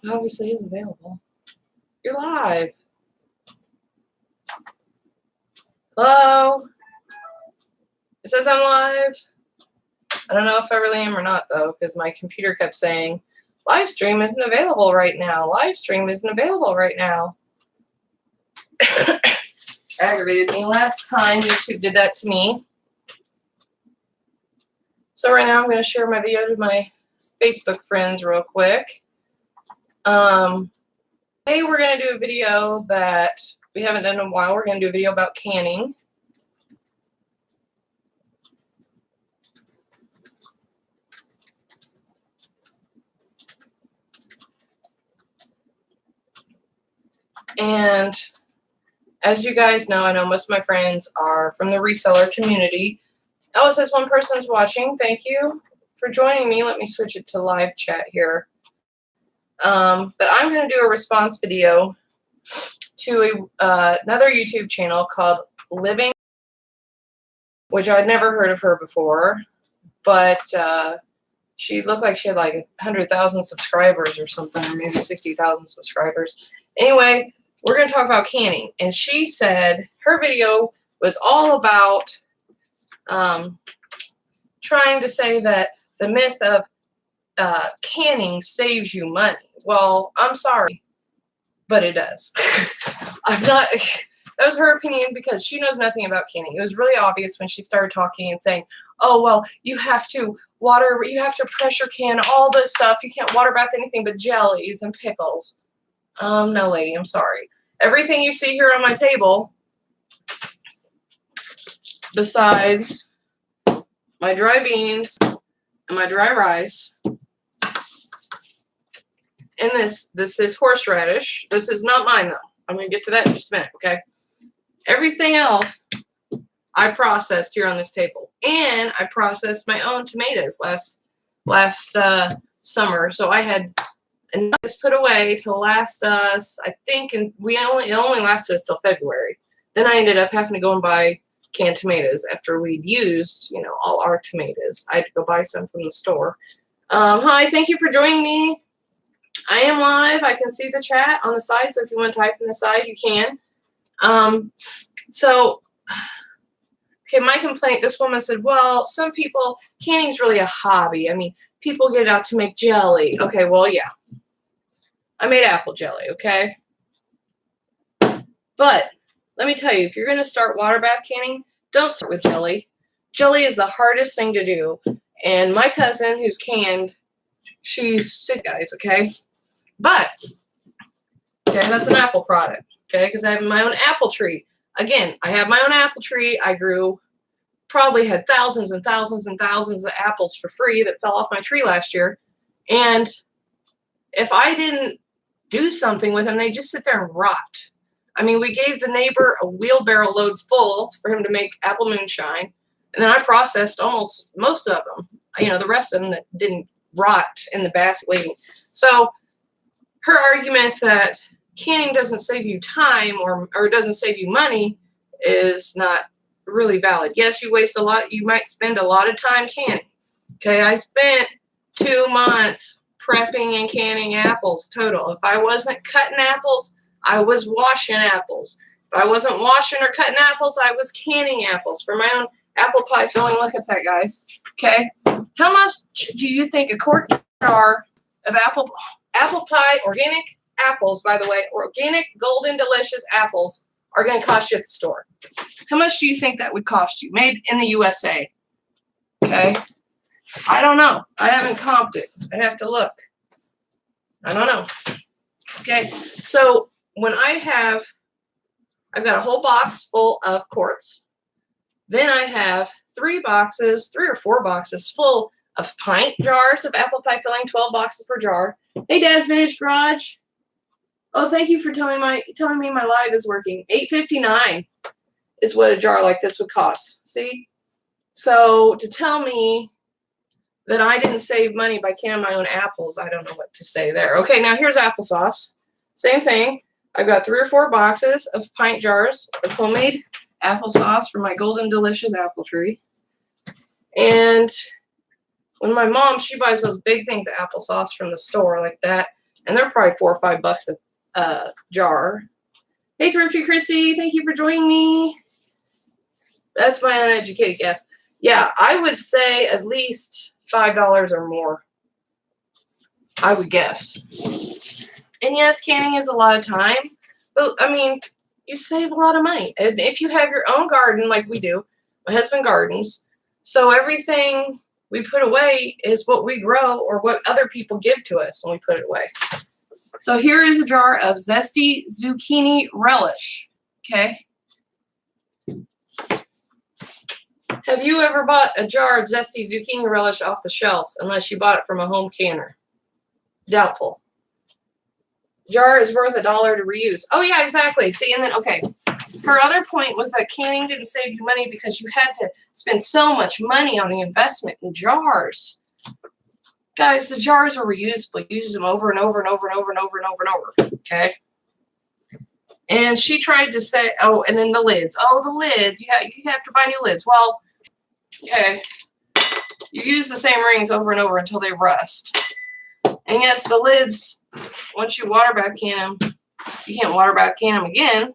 It obviously is available. You're live. Hello? It says I'm live. I don't know if I really am or not, though, because my computer kept saying, live stream isn't available right now. Live stream isn't available right now. Aggravated me last time YouTube did that to me. So right now I'm going to share my video to my Facebook friends real quick. Today we're going to do a video that we haven't done in a while. We're going to do a video about canning. And as you guys know, I know most of my friends are from the reseller community. Oh, it says one person's watching. Thank you for joining me. Let me switch it to live chat here. But I'm going to do a response video to another YouTube channel called Living, which I'd never heard of her before, but she looked like she had like 100,000 subscribers or something, or maybe 60,000 subscribers. Anyway, we're going to talk about canning, and she said her video was all about trying to say that the myth of canning saves you money. Well, I'm sorry, but it does. That was her opinion because she knows nothing about canning. It was really obvious when she started talking and saying, oh, well, you have to water, you have to pressure can all this stuff. You can't water bath anything but jellies and pickles. No, lady, I'm sorry. Everything you see here on my table, besides my dry beans and my dry rice, and this is horseradish. This is not mine, though. I'm going to get to that in just a minute, okay? Everything else I processed here on this table. And I processed my own tomatoes last summer. So I had enough put away to last us, I think, and it only lasted us till February. Then I ended up having to go and buy canned tomatoes after we'd used, all our tomatoes. I had to go buy some from the store. Hi, thank you for joining me. I am live. I can see the chat on the side, so if you want to type in the side, you can. Okay, my complaint, this woman said, well, some people, canning's really a hobby. I mean, people get it out to make jelly. Okay, well, yeah. I made apple jelly, okay? But let me tell you, if you're going to start water bath canning, don't start with jelly. Jelly is the hardest thing to do. And my cousin, who's canned, she's sick, guys, okay? But, okay, that's an apple product, okay, because I have my own apple tree. Again, I have my own apple tree. I probably had thousands and thousands and thousands of apples for free that fell off my tree last year. And if I didn't do something with them, they just sit there and rot. I mean, we gave the neighbor a wheelbarrow load full for him to make apple moonshine. And then I processed most of them, the rest of them that didn't rot in the basket waiting. So her argument that canning doesn't save you time or doesn't save you money is not really valid. Yes, you waste a lot. You might spend a lot of time canning. Okay, I spent 2 months prepping and canning apples total. If I wasn't cutting apples, I was washing apples. If I wasn't washing or cutting apples, I was canning apples for my own apple pie filling. Look at that, guys. Okay, how much do you think a quart jar of apple pie, organic apples, by the way, organic golden delicious apples are going to cost you at the store? How much do you think that would cost you? Made in the USA. Okay. I don't know. I haven't comped it. I'd have to look. I don't know. Okay. So when I've got a whole box full of quarts. Then I have 3 or 4 boxes full of pint jars of apple pie filling, 12 boxes per jar. Hey, Dad's Vintage Garage. Oh, thank you for telling me my live is working. $8.59 is what a jar like this would cost. See? So to tell me that I didn't save money by canning my own apples, I don't know what to say there. Okay, now here's applesauce. Same thing. I've got 3 or 4 boxes of pint jars of homemade applesauce from my golden delicious apple tree. And when my mom, she buys those big things of applesauce from the store like that. And they're probably $4 or $5 a jar. Hey, Thrifty Christy, thank you for joining me. That's my uneducated guess. Yeah, I would say at least $5 or more. I would guess. And yes, canning is a lot of time. But, I mean, you save a lot of money. And if you have your own garden like we do, my husband gardens, so everything we put away is what we grow or what other people give to us when we put it away. So here is a jar of zesty zucchini relish. Okay. Have you ever bought a jar of zesty zucchini relish off the shelf unless you bought it from a home canner? Doubtful. Jar is worth $1 to reuse. Oh, yeah, exactly. See, and then, okay. Her other point was that canning didn't save you money because you had to spend so much money on the investment in jars. Guys, the jars are reusable. You use them over and over and over and over and over and over and over. Okay? And she tried to say, oh, and then the lids. Oh, the lids. You have to buy new lids. Well, okay. You use the same rings over and over until they rust. And yes, the lids, once you water bath can them, you can't water bath can them again.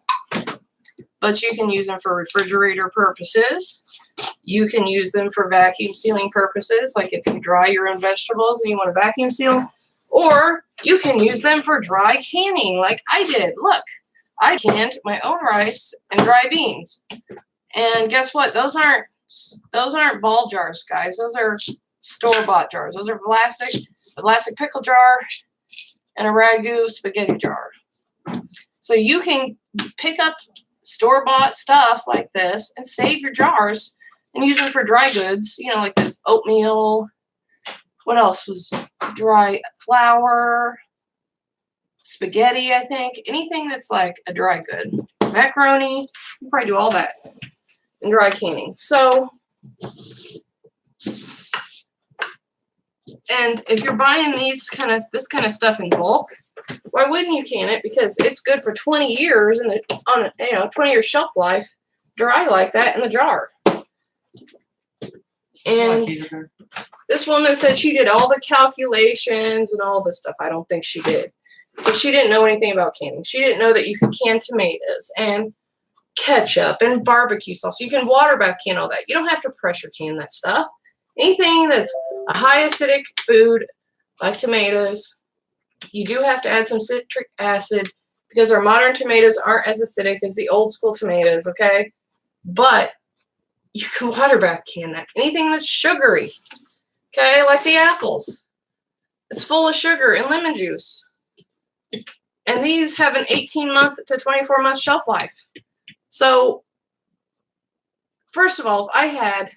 But you can use them for refrigerator purposes. You can use them for vacuum sealing purposes, like if you dry your own vegetables and you want to vacuum seal. Or you can use them for dry canning, like I did. Look, I canned my own rice and dry beans. And guess what? Those aren't ball jars, guys. Those are store-bought jars. Those are plastic pickle jar and a ragu spaghetti jar. So you can pick up store-bought stuff like this and save your jars and use them for dry goods, you know, like this oatmeal. What else was dry? Flour, spaghetti, I think. Anything that's like a dry good. Macaroni, you probably do all that in dry canning. So, and if you're buying this kind of stuff in bulk, why wouldn't you can it? Because it's good for 20 years and on a 20-year shelf life, dry like that in the jar. And this woman said she did all the calculations and all this stuff. I don't think she did. Because she didn't know anything about canning. She didn't know that you could can tomatoes and ketchup and barbecue sauce. You can water bath can all that. You don't have to pressure can that stuff. Anything that's a high acidic food, like tomatoes, you do have to add some citric acid because our modern tomatoes aren't as acidic as the old school tomatoes, okay? But you can water bath can that. Anything that's sugary, okay, like the apples. It's full of sugar and lemon juice. And these have an 18-month to 24-month shelf life. So, first of all, if I had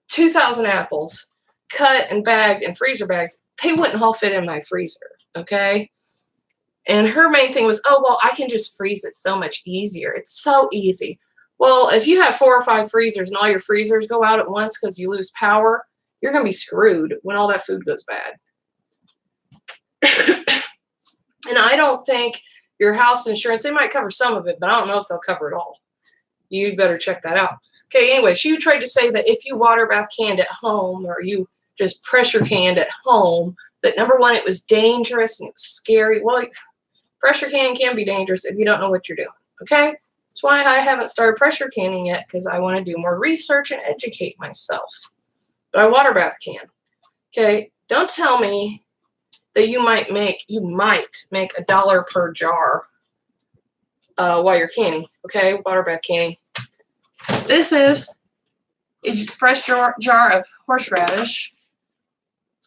2,000 apples cut and bagged in freezer bags, they wouldn't all fit in my freezer, okay? And her main thing was, oh, well, I can just freeze it so much easier. It's so easy. Well, if you have 4 or 5 freezers and all your freezers go out at once because you lose power, you're going to be screwed when all that food goes bad. And I don't think your house insurance, they might cover some of it, but I don't know if they'll cover it all. You'd better check that out. Okay, anyway, she tried to say that if you water bath canned at home or you just pressure canned at home, that number one, it was dangerous and it was scary. Well, pressure canning can be dangerous if you don't know what you're doing, okay? That's why I haven't started pressure canning yet, because I want to do more research and educate myself. But I water bath can. Okay, don't tell me that you might make $1 per jar while you're canning. Okay, water bath canning. This is a fresh jar of horseradish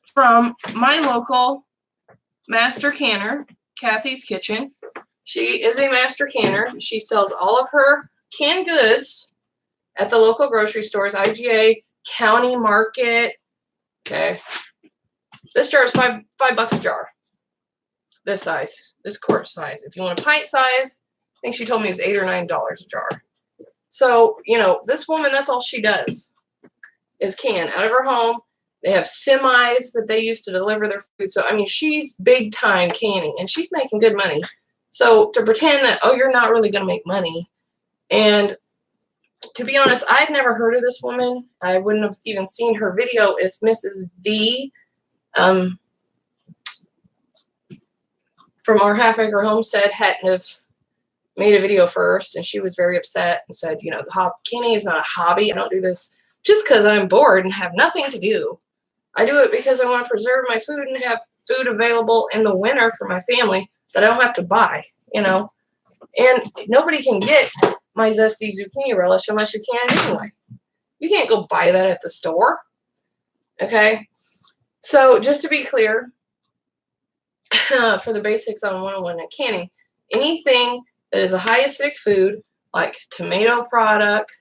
from my local master canner, Kathy's Kitchen. She is a master canner. She sells all of her canned goods at the local grocery stores, IGA, County Market. Okay. This jar is $5 a jar. This size, this quart size. If you want a pint size, I think she told me it was $8 or $9 a jar. So, you know, this woman, that's all she does is can out of her home. They have semis that they use to deliver their food. So, I mean, she's big time canning and she's making good money. So to pretend that, oh, you're not really going to make money. And to be honest, I'd never heard of this woman. I wouldn't have even seen her video if Mrs. V from our half-acre homestead hadn't have made a video first, and she was very upset and said, you know, canning is not a hobby. I don't do this just because I'm bored and have nothing to do. I do it because I want to preserve my food and have food available in the winter for my family that I don't have to buy, you know. And nobody can get my zesty zucchini relish unless you can anyway. You can't go buy that at the store. Okay? So just to be clear, for the basics on 101 and canning, anything that is a high acidic food, like tomato product,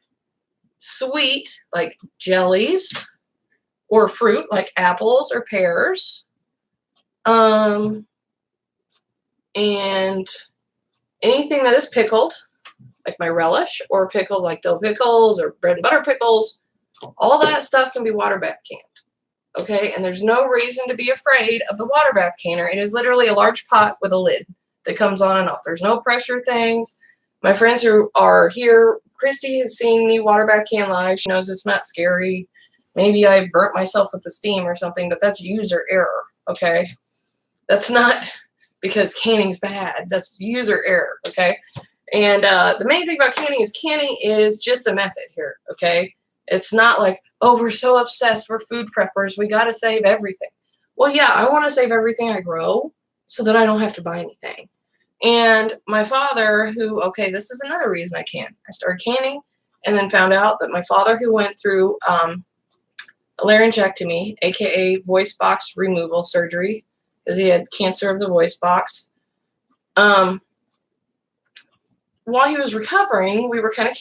sweet, like jellies, or fruit, like apples or pears, and anything that is pickled, like my relish, or pickled like dill pickles or bread and butter pickles, all that stuff can be water bath canned. Okay, and there's no reason to be afraid of the water bath canner. It is literally a large pot with a lid that comes on and off. There's no pressure things. My friends who are here, Christy has seen me water bath can live. She knows it's not scary. Maybe I burnt myself with the steam or something, but that's user error, okay? That's not because canning's bad. That's user error, okay? And the main thing about canning is just a method here, okay? It's not like, oh, we're so obsessed. We're food preppers. We got to save everything. Well, yeah, I want to save everything I grow so that I don't have to buy anything. And my father, who, okay, this is another reason I can. I started canning and then found out that my father, who went through a laryngectomy, aka voice box removal surgery, because he had cancer of the voice box. While he was recovering, we were kind of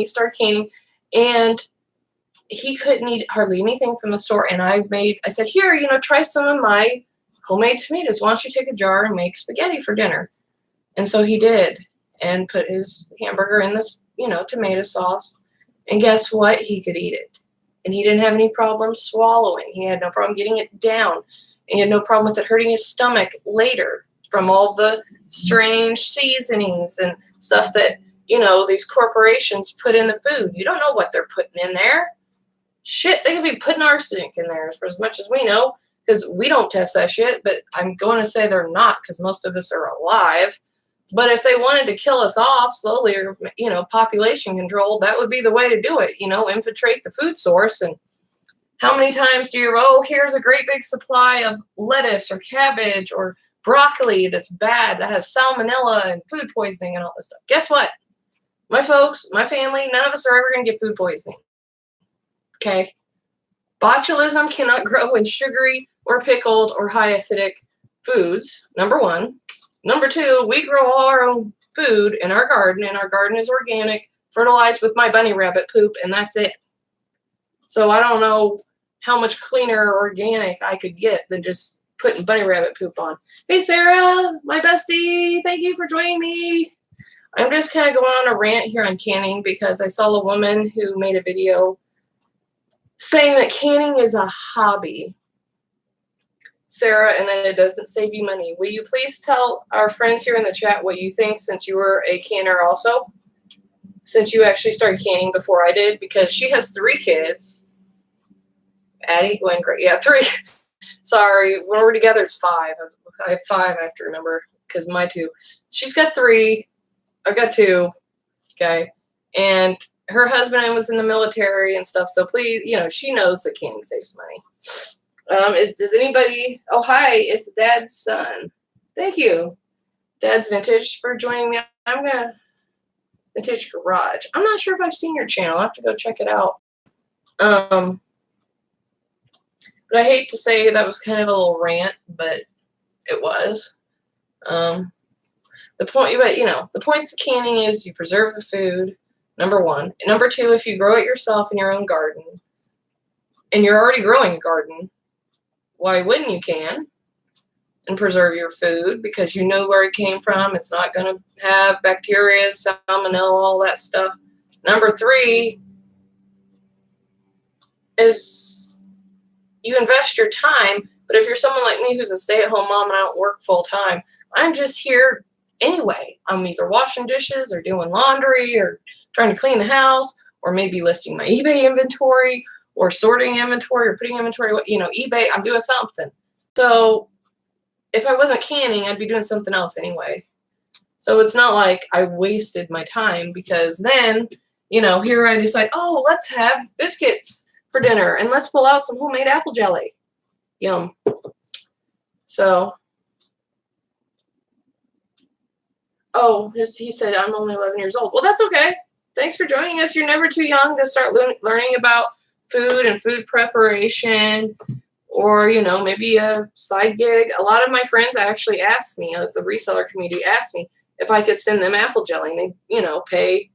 started canning, and he couldn't eat hardly anything from the store. And I said, here, you know, try some of my homemade tomatoes. Why don't you take a jar and make spaghetti for dinner? And so he did, and put his hamburger in this, you know, tomato sauce. And guess what? He could eat it. And he didn't have any problem swallowing. He had no problem getting it down. And he had no problem with it hurting his stomach later from all the strange seasonings and stuff that, you know, these corporations put in the food. You don't know what they're putting in there. Shit, they could be putting arsenic in there for as much as we know, because we don't test that shit, but I'm going to say they're not, because most of us are alive. But if they wanted to kill us off slowly, or, you know, population control, that would be the way to do it, you know, infiltrate the food source. And how many times do you, oh, here's a great big supply of lettuce or cabbage or broccoli that's bad, that has salmonella and food poisoning and all this stuff. Guess what? My folks, my family, none of us are ever going to get food poisoning. Okay? Botulism cannot grow in sugary or pickled or high acidic foods, number one. Number two, we grow all our own food in our garden, and our garden is organic, fertilized with my bunny rabbit poop, and that's it. So I don't know how much cleaner or organic I could get than just putting bunny rabbit poop on. Hey, Sarah, my bestie, thank you for joining me. I'm just kind of going on a rant here on canning because I saw a woman who made a video saying that canning is a hobby, Sarah, and that it doesn't save you money. Will you please tell our friends here in the chat what you think, since you were a canner also? Since you actually started canning before I did, because she has 3 kids. Addie, Gwen, great. Yeah, 3. Sorry, when we're together, it's 5. I have 5, I have to remember, because my 2. She's got 3. I've got 2. Okay. And her husband was in the military and stuff, so please, you know, she knows that canning saves money. Does anybody, oh, hi, it's Dad's son. Thank you, Dad's Vintage, for joining me. I'm going to, Vintage Garage. I'm not sure if I've seen your channel. I'll have to go check it out. But I hate to say that was kind of a little rant, but it was. The point, but you know, the points of canning is you preserve the food, number one. And number two, if you grow it yourself in your own garden, and you're already growing a garden, why wouldn't you can and preserve your food, because you know where it came from. It's not going to have bacteria, salmonella, all that stuff. Number 3 is you invest your time. But if you're someone like me who's a stay-at-home mom and I don't work full-time, I'm just here anyway. I'm either washing dishes or doing laundry or trying to clean the house, or maybe listing my eBay inventory or sorting inventory or putting inventory, you know, eBay, I'm doing something. So if I wasn't canning, I'd be doing something else anyway. So it's not like I wasted my time, because then, you know, here I decide, oh, let's have biscuits for dinner and let's pull out some homemade apple jelly. Yum. So, oh, he said I'm only 11 years old. Well, that's okay. Thanks for joining us. You're never too young to start learning about food and food preparation, or, you know, maybe a side gig. A lot of my friends actually asked me, the reseller community asked me if I could send them apple jelly, and they, you know, pay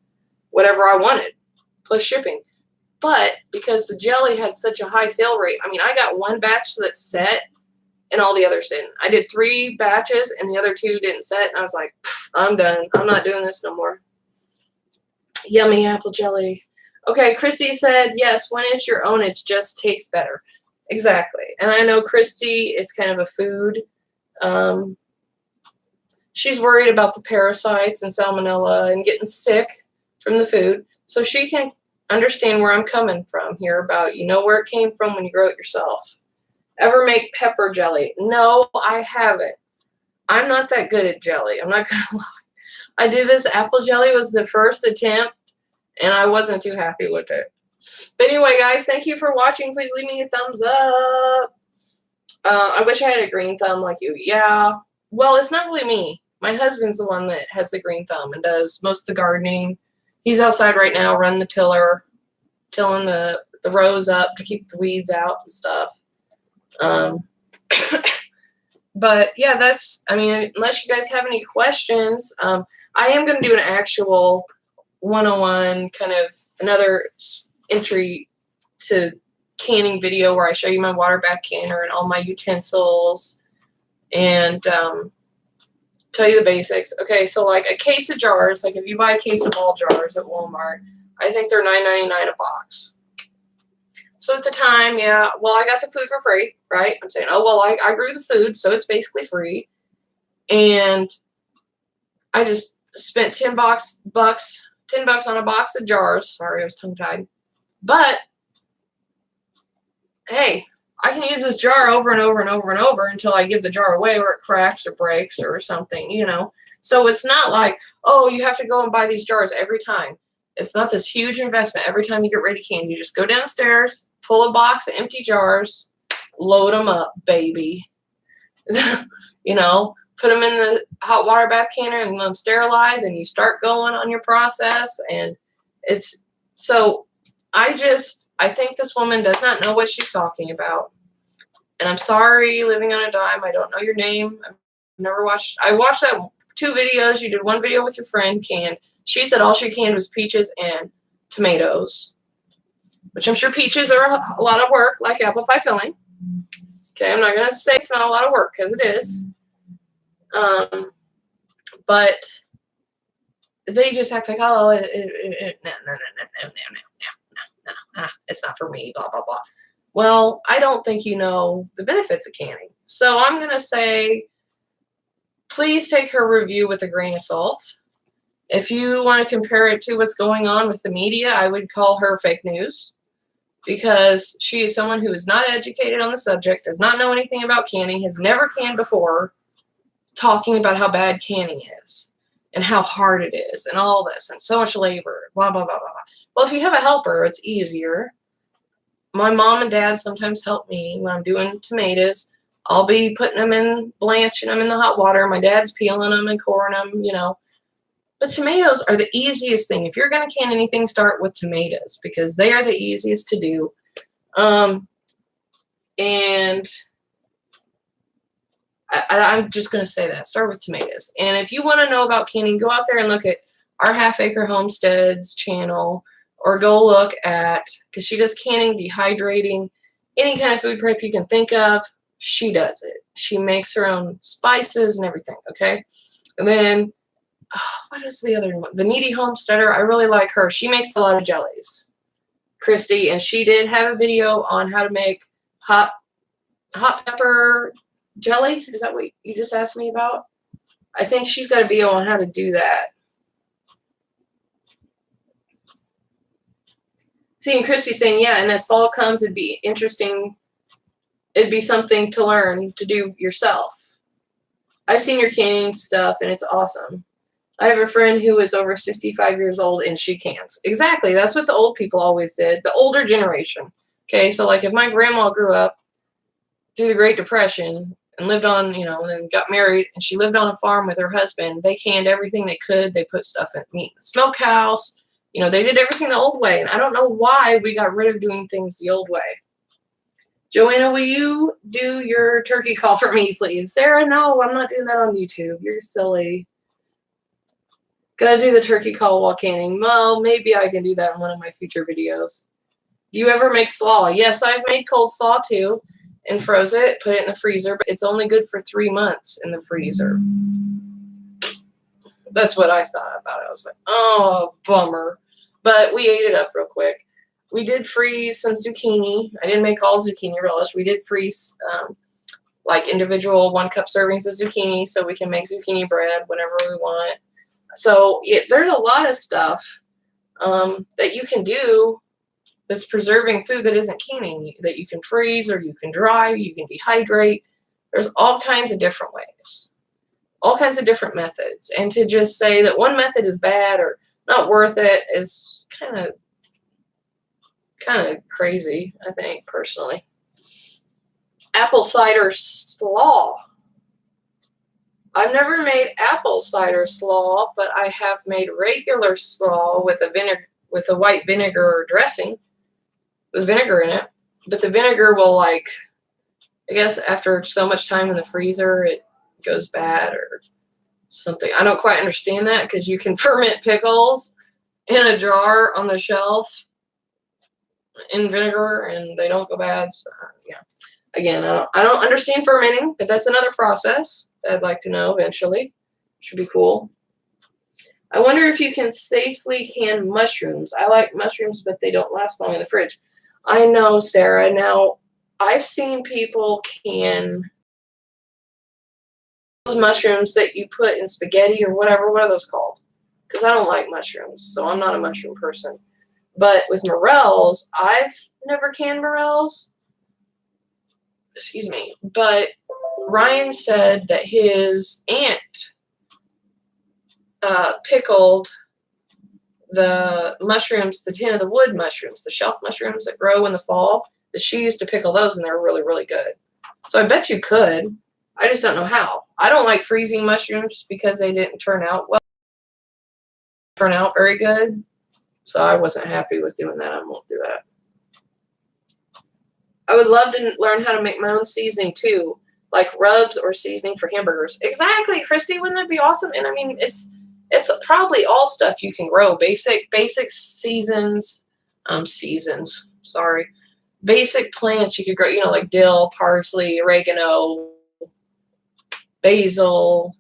whatever I wanted plus shipping. But because the jelly had such a high fail rate, I mean, I got one batch that set and all the others didn't. I did 3 batches and the other 2 didn't set, and I was like, I'm done. I'm not doing this no more. Yummy apple jelly. Okay, Christy said, yes, when it's your own, it just tastes better. Exactly. And I know Christy is kind of a food. She's worried about the parasites and salmonella and getting sick from the food. So she can understand where I'm coming from here about, you know where it came from when you grow it yourself. Ever make pepper jelly? No, I haven't. I'm not that good at jelly. I'm not going to lie. I did this apple jelly, was the first attempt, and I wasn't too happy with it. But anyway, guys, thank you for watching. Please leave me a thumbs up. I wish I had a green thumb like you. Yeah. Well, it's not really me. My husband's the one that has the green thumb and does most of the gardening. He's outside right now, running the tiller, tilling the rows up to keep the weeds out and stuff. But yeah, that's, I mean, unless you guys have any questions, I am going to do an actual 101 kind of another entry to canning video where I show you my water bath canner and all my utensils and tell you the basics. Okay, so like a case of jars, like if you buy a case of all jars at Walmart, I think they're $9.99 a box. So at the time, yeah, well, I got the food for free, right? I'm saying, oh, well, I grew the food, so it's basically free. And I just spent $10 on a box of jars. Sorry, I was tongue-tied. But, hey, I can use this jar over and over and over and over until I give the jar away or it cracks or breaks or something, you know. So it's not like, oh, you have to go and buy these jars every time. It's not this huge investment. Every time you get ready to can, you just go downstairs, pull a box of empty jars, load them up, baby. You know, put them in the hot water bath canner and let them sterilize, and you start going on your process. And it's so I think this woman does not know what she's talking about. And I'm sorry, living on a dime. I don't know your name. I've never watched. I watched that 2 videos. You did 1 video with your friend canned. She said all she canned was peaches and tomatoes, which I'm sure peaches are a lot of work, like apple pie filling. Okay, I'm not going to say it's not a lot of work, because it is. But they just act like, oh, no, it's not for me, blah, blah, blah. Well, I don't think you know the benefits of canning. So I'm going to say, please take her review with a grain of salt. If you want to compare it to what's going on with the media, I would call her fake news, because she is someone who is not educated on the subject, does not know anything about canning, has never canned before, talking about how bad canning is and how hard it is and all this and so much labor, blah, blah, blah, blah, blah. Well, if you have a helper, it's easier. My mom and dad sometimes help me when I'm doing tomatoes. I'll be putting them in, blanching them in the hot water. My dad's peeling them and coring them, you know. But tomatoes are the easiest thing. If you're going to can anything, start with tomatoes, because they are the easiest to do. And I'm just going to say that. Start with tomatoes. And if you want to know about canning, go out there and look at our Half Acre Homesteads channel, or go look at, because she does canning, dehydrating, any kind of food prep you can think of, she does it. She makes her own spices and everything, okay? And then, what is the other one? The Needy Homesteader, I really like her. She makes a lot of jellies, Christy, and she did have a video on how to make hot pepper jelly. Is that what you just asked me about? I think she's got a video on how to do that. See, and Christy's saying, yeah, and as fall comes, it'd be interesting. It'd be something to learn to do yourself. I've seen your canning stuff, and it's awesome. I have a friend who is over 65 years old, and she cans. Exactly. That's what the old people always did. The older generation. Okay, so like if my grandma grew up through the Great Depression and lived on, and then got married, and she lived on a farm with her husband, they canned everything they could. They put stuff in meat in the smokehouse. They did everything the old way, and I don't know why we got rid of doing things the old way. Joanna, will you do your turkey call for me, please? Sarah, no, I'm not doing that on YouTube. You're silly. Gotta do the turkey call while canning. Well, maybe I can do that in one of my future videos. Do you ever make slaw? Yes, I've made cold slaw too and froze it, put it in the freezer, but it's only good for 3 months in the freezer. That's what I thought about it. I was like, oh, bummer. But we ate it up real quick. We did freeze some zucchini. I didn't make all zucchini relish. We did freeze like individual 1-cup servings of zucchini so we can make zucchini bread whenever we want. So there's a lot of stuff that you can do that's preserving food that isn't canning, that you can freeze or you can dry, you can dehydrate. There's all kinds of different ways, all kinds of different methods. And to just say that one method is bad or not worth it is kind of crazy, I think, personally. Apple cider slaw. I've never made apple cider slaw, but I have made regular slaw with a white vinegar dressing with vinegar in it. But the vinegar will, like, I guess after so much time in the freezer, it goes bad or something. I don't quite understand that because you can ferment pickles in a jar on the shelf in vinegar and they don't go bad. So, yeah. Again, I don't understand fermenting, but that's another process that I'd like to know eventually. Should be cool. I wonder if you can safely can mushrooms. I like mushrooms, but they don't last long in the fridge. I know, Sarah. Now, I've seen people can those mushrooms that you put in spaghetti or whatever. What are those called? Because I don't like mushrooms, so I'm not a mushroom person. But with morels, I've never canned morels. Excuse me. But Ryan said that his aunt pickled the mushrooms, the tin of the wood mushrooms, the shelf mushrooms that grow in the fall, that she used to pickle those, and they're really, really good. So I bet you could. I just don't know how. I don't like freezing mushrooms because they didn't turn out very good. So I wasn't happy with doing that. I won't do that. I would love to learn how to make my own seasoning too, like rubs or seasoning for hamburgers. Exactly, Christy. Wouldn't that be awesome? And I mean, it's probably all stuff you can grow. Basic seasons. Sorry. Basic plants you could grow, like dill, parsley, oregano, basil.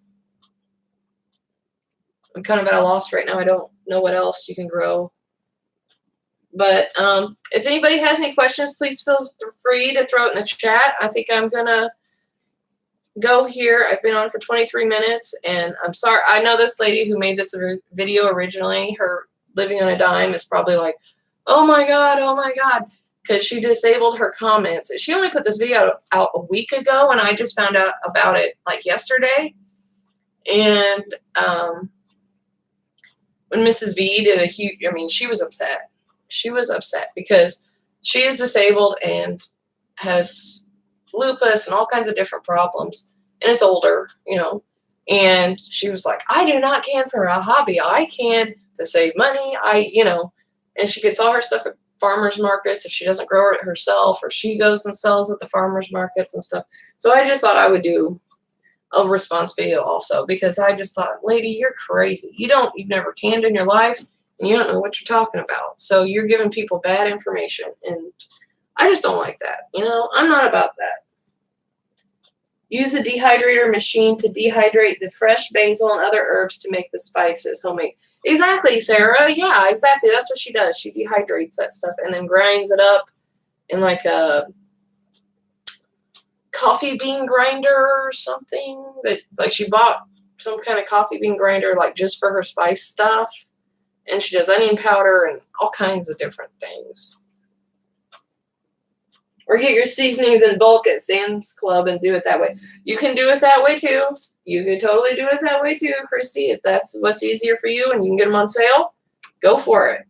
I'm kind of at a loss right now. I don't know what else you can grow. But if anybody has any questions, please feel free to throw it in the chat. I think I'm going to go here. I've been on for 23 minutes, and I'm sorry. I know this lady who made this video originally, her living on a dime, is probably like, oh my God, because she disabled her comments. She only put this video out a week ago, and I just found out about it like yesterday. And when Mrs. V did she was upset. She was upset because she is disabled and has lupus and all kinds of different problems, and is older, and she was like, I do not can for a hobby. I can to save money. And she gets all her stuff at farmers markets if she doesn't grow it herself, or she goes and sells at the farmers markets and stuff. So I just thought I would do a response video also, because I just thought, lady, you're crazy. You've never canned in your life, and you don't know what you're talking about. So you're giving people bad information, and I just don't like that. I'm not about that. Use a dehydrator machine to dehydrate the fresh basil and other herbs to make the spices homemade. Exactly, Sarah. Yeah, exactly. That's what she does. She dehydrates that stuff and then grinds it up in like a coffee bean grinder or something. That, like, she bought some kind of coffee bean grinder, like, just for her spice stuff. And she does onion powder and all kinds of different things. Or get your seasonings in bulk at Sam's Club and do it that way. You can do it that way too. You can totally do it that way too, Christy. If that's what's easier for you and you can get them on sale, go for it.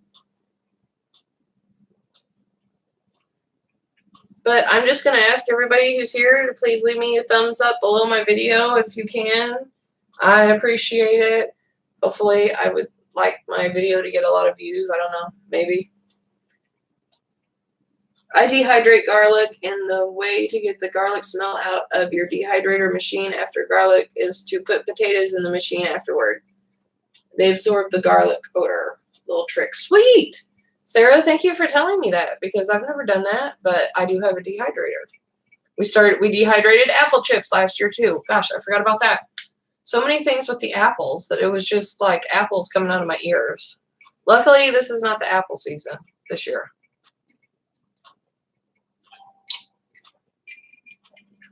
But I'm just going to ask everybody who's here to please leave me a thumbs up below my video if you can. I appreciate it. Hopefully, I would like my video to get a lot of views. I don't know. Maybe. I dehydrate garlic, and the way to get the garlic smell out of your dehydrator machine after garlic is to put potatoes in the machine afterward. They absorb the garlic odor. Little trick. Sweet! Sarah, thank you for telling me that, because I've never done that, but I do have a dehydrator. We dehydrated apple chips last year too. Gosh, I forgot about that. So many things with the apples that it was just like apples coming out of my ears. Luckily, this is not the apple season this year.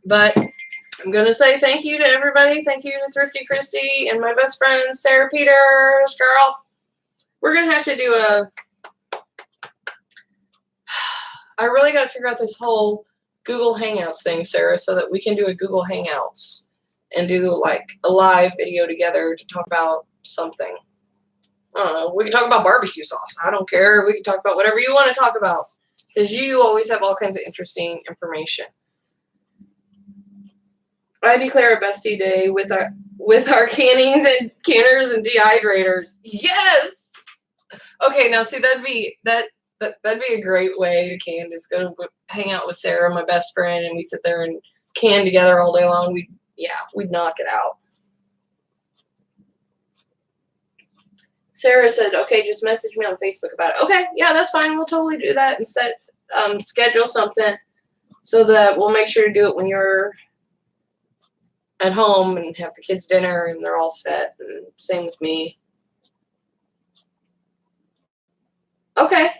But I'm going to say thank you to everybody. Thank you to Thrifty Christy and my best friend, Sarah Peters. Girl, we're going to have to do a... I really got to figure out this whole Google Hangouts thing, Sarah, so that we can do a Google Hangouts and do like a live video together to talk about something. I don't know. We can talk about barbecue sauce. I don't care. We can talk about whatever you want to talk about, because you always have all kinds of interesting information. I declare a bestie day with our cannings and canners and dehydrators. Yes. Okay, now see that'd be a great way to can. Just go hang out with Sarah, my best friend, and we sit there and can together all day long. We'd knock it out. Sarah said, okay, just message me on Facebook about it. Okay, yeah, that's fine. We'll totally do that and schedule something so that we'll make sure to do it when you're at home and have the kids dinner and they're all set, and same with me. Okay.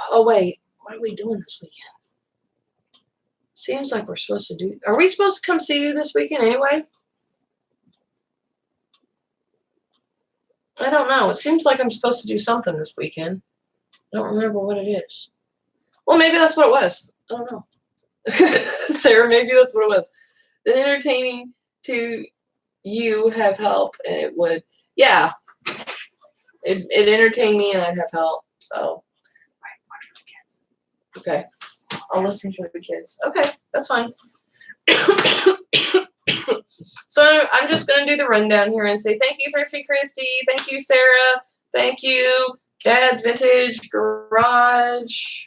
Oh, wait. What are we doing this weekend? Seems like we're supposed to do... Are we supposed to come see you this weekend anyway? I don't know. It seems like I'm supposed to do something this weekend. I don't remember what it is. Well, maybe that's what it was. I don't know. Sarah, maybe that's what it was. The entertaining to you have help, and it would... Yeah. It entertained me, and I'd have help, so... Okay, I'll listen to the kids. Okay, that's fine. So I'm just going to do the rundown here and say thank you, Thrifty Christy. Thank you, Sarah. Thank you, Dad's Vintage Garage,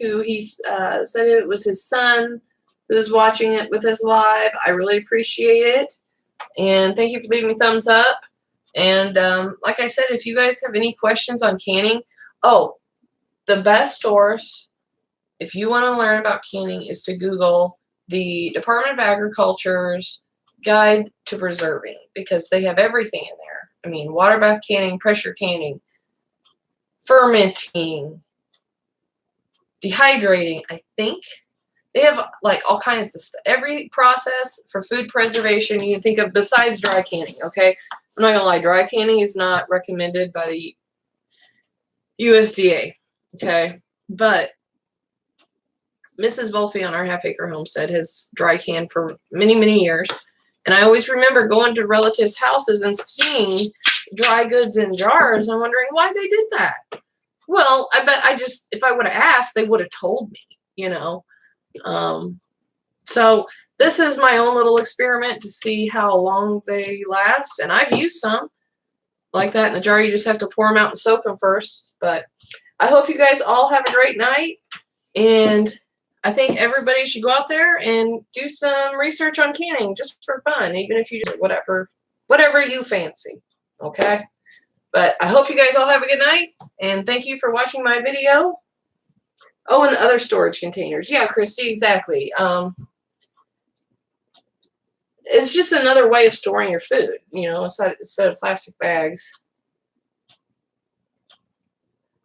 who he said it was his son who was watching it with us live. I really appreciate it. And thank you for leaving me thumbs up. And like I said, if you guys have any questions on canning, the best source, if you want to learn about canning, is to Google the Department of Agriculture's Guide to Preserving, because they have everything in there. I mean, water bath canning, pressure canning, fermenting, dehydrating, I think. They have like all kinds of stuff. Every process for food preservation you can think of besides dry canning, okay? I'm not going to lie, dry canning is not recommended by the USDA. Okay, but Mrs. Volpe on our half-acre homestead has dry canned for many, many years. And I always remember going to relatives' houses and seeing dry goods in jars and wondering why they did that. Well, I bet if I would have asked, they would have told me, you know. So this is my own little experiment to see how long they last. And I've used some like that in the jar. You just have to pour them out and soak them first. But I hope you guys all have a great night, and I think everybody should go out there and do some research on canning just for fun, even if you just whatever you fancy, okay? But I hope you guys all have a good night, and thank you for watching my video. Oh, and the other storage containers. Yeah, Christy, exactly. It's just another way of storing your food, you know, instead of plastic bags.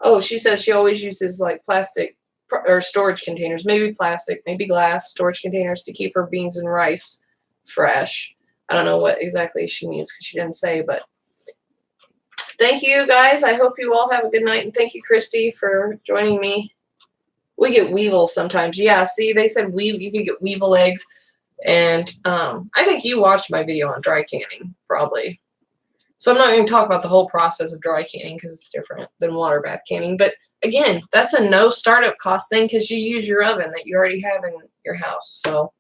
Oh, she says she always uses like plastic or storage containers, maybe plastic, maybe glass storage containers to keep her beans and rice fresh. I don't know what exactly she means because she didn't say, but thank you guys. I hope you all have a good night, and thank you, Christy, for joining me We get weevil sometimes. Yeah, see, they said you can get weevil eggs. And I think you watched my video on dry canning, probably. So I'm not going to talk about the whole process of dry canning because it's different than water bath canning. But again, that's a no startup cost thing because you use your oven that you already have in your house. So,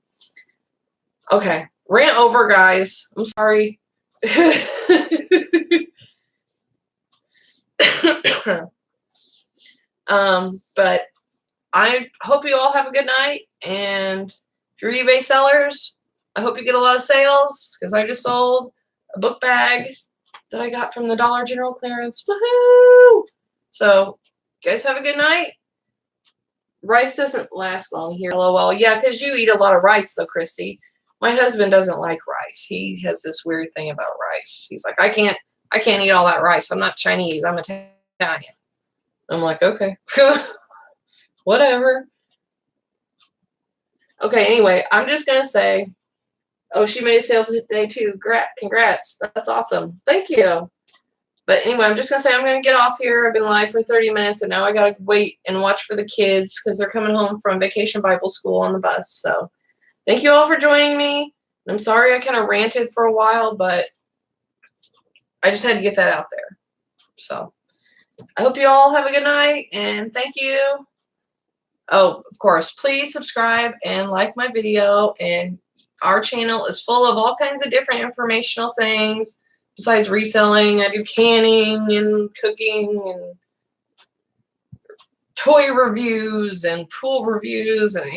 okay. Rant over, guys. I'm sorry. But I hope you all have a good night. And if you're eBay sellers, I hope you get a lot of sales because I just sold a book bag that I got from the Dollar General clearance. Woohoo! So, you guys have a good night. Rice doesn't last long here. LOL. Yeah, because you eat a lot of rice, though, Christy. My husband doesn't like rice. He has this weird thing about rice. He's like, I can't eat all that rice. I'm not Chinese. I'm Italian. I'm like, okay. Whatever. Okay, anyway, I'm just going to say, oh, she made a sale today, too. Congrats. That's awesome. Thank you. But anyway, I'm just going to say I'm going to get off here. I've been live for 30 minutes, and now I got to wait and watch for the kids because they're coming home from Vacation Bible School on the bus. So thank you all for joining me. I'm sorry I kind of ranted for a while, but I just had to get that out there. So I hope you all have a good night, and thank you. Oh, of course, please subscribe and like my video. And our channel is full of all kinds of different informational things. Besides reselling, I do canning and cooking and toy reviews and pool reviews, and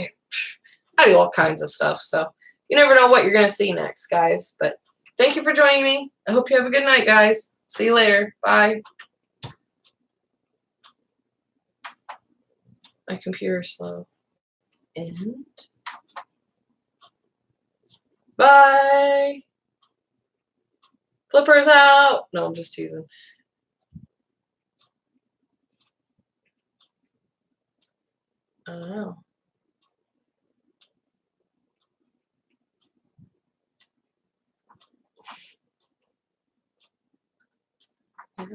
I do all kinds of stuff. So you never know what you're going to see next, guys. But thank you for joining me. I hope you have a good night, guys. See you later. Bye. My computer's slow. And bye. Flippers out. No, I'm just teasing. I don't know. Yeah,